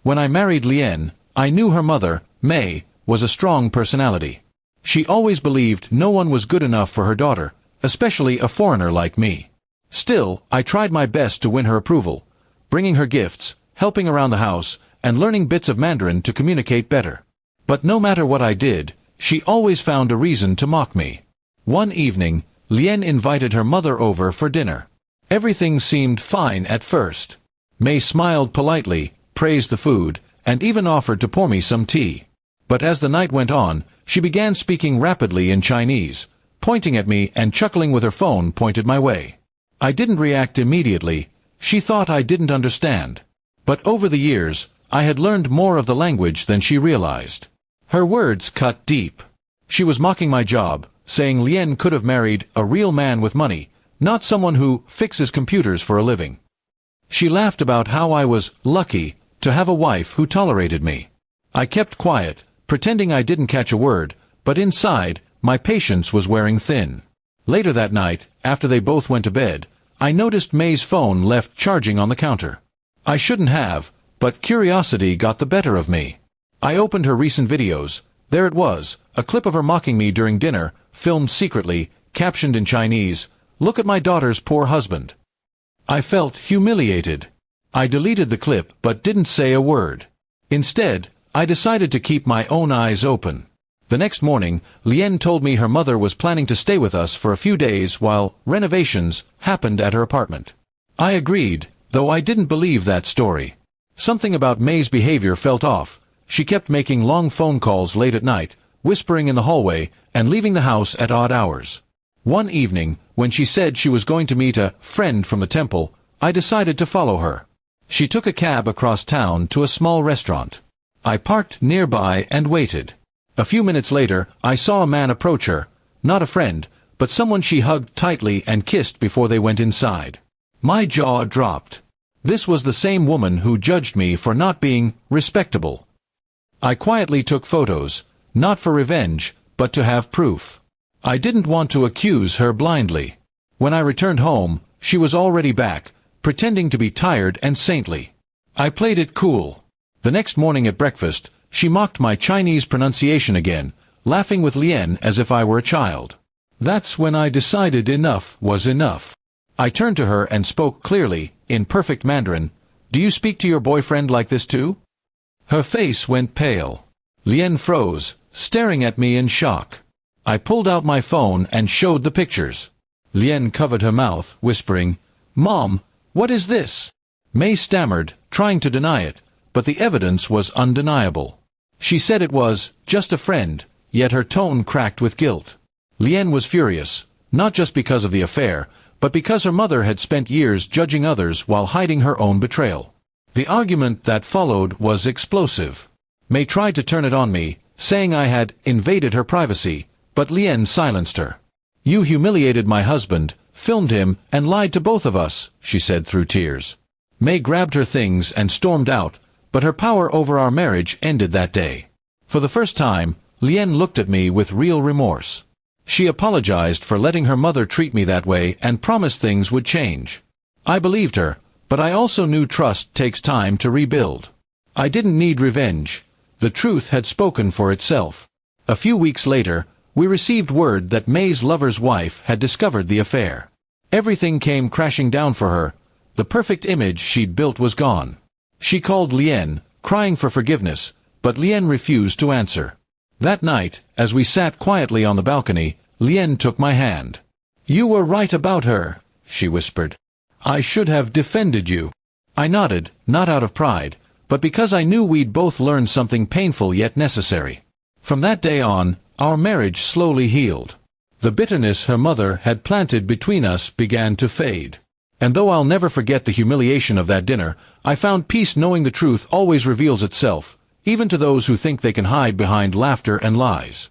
When I married Lien, I knew her mother, May, was a strong personality. She always believed no one was good enough for her daughter, especially a foreigner like me. Still, I tried my best to win her approval, bringing her gifts, helping around the house, and learning bits of Mandarin to communicate better. But no matter what I did, she always found a reason to mock me. One evening, Lien invited her mother over for dinner. Everything seemed fine at first. May smiled politely, praised the food, and even offered to pour me some tea. But as the night went on, she began speaking rapidly in Chinese, pointing at me and chuckling with her phone pointed my way. I didn't react immediately. She thought I didn't understand. But over the years, I had learned more of the language than she realized. Her words cut deep. She was mocking my job, saying Lien could have married a real man with money, not someone who fixes computers for a living. She laughed about how I was lucky to have a wife who tolerated me. I kept quiet, pretending I didn't catch a word, but inside, my patience was wearing thin. Later that night, after they both went to bed, I noticed May's phone left charging on the counter. I shouldn't have, but curiosity got the better of me. I opened her recent videos. There it was, a clip of her mocking me during dinner, filmed secretly, captioned in Chinese, "Look at my daughter's poor husband." I felt humiliated. I deleted the clip but didn't say a word. Instead, I decided to keep my own eyes open. The next morning, Lien told me her mother was planning to stay with us for a few days while renovations happened at her apartment. I agreed, though I didn't believe that story. Something about May's behavior felt off. She kept making long phone calls late at night, whispering in the hallway, and leaving the house at odd hours. One evening, when she said she was going to meet a friend from the temple, I decided to follow her. She took a cab across town to a small restaurant. I parked nearby and waited. A few minutes later, I saw a man approach her, not a friend, but someone she hugged tightly and kissed before they went inside. My jaw dropped. This was the same woman who judged me for not being respectable. I quietly took photos, not for revenge, but to have proof. I didn't want to accuse her blindly. When I returned home, she was already back, pretending to be tired and saintly. I played it cool. The next morning at breakfast, she mocked my Chinese pronunciation again, laughing with Lien as if I were a child. That's when I decided enough was enough. I turned to her and spoke clearly, in perfect Mandarin, "Do you speak to your boyfriend like this too?" Her face went pale. Lien froze, staring at me in shock. I pulled out my phone and showed the pictures. Lien covered her mouth, whispering, "Mom, what is this?" May stammered, trying to deny it, but the evidence was undeniable. She said it was just a friend, yet her tone cracked with guilt. Lien was furious, not just because of the affair, but because her mother had spent years judging others while hiding her own betrayal. The argument that followed was explosive. May tried to turn it on me, saying I had invaded her privacy, but Lien silenced her. "You humiliated my husband, filmed him, and lied to both of us," she said through tears. May grabbed her things and stormed out, but her power over our marriage ended that day. For the first time, Lien looked at me with real remorse. She apologized for letting her mother treat me that way and promised things would change. I believed her, but I also knew trust takes time to rebuild. I didn't need revenge. The truth had spoken for itself. A few weeks later, we received word that May's lover's wife had discovered the affair. Everything came crashing down for her. The perfect image she'd built was gone. She called Lien, crying for forgiveness, but Lien refused to answer. That night, as we sat quietly on the balcony, Lien took my hand. "You were right about her," she whispered. "I should have defended you." I nodded, not out of pride, but because I knew we'd both learned something painful yet necessary. From that day on, our marriage slowly healed. The bitterness her mother had planted between us began to fade. And though I'll never forget the humiliation of that dinner, I found peace knowing the truth always reveals itself, even to those who think they can hide behind laughter and lies.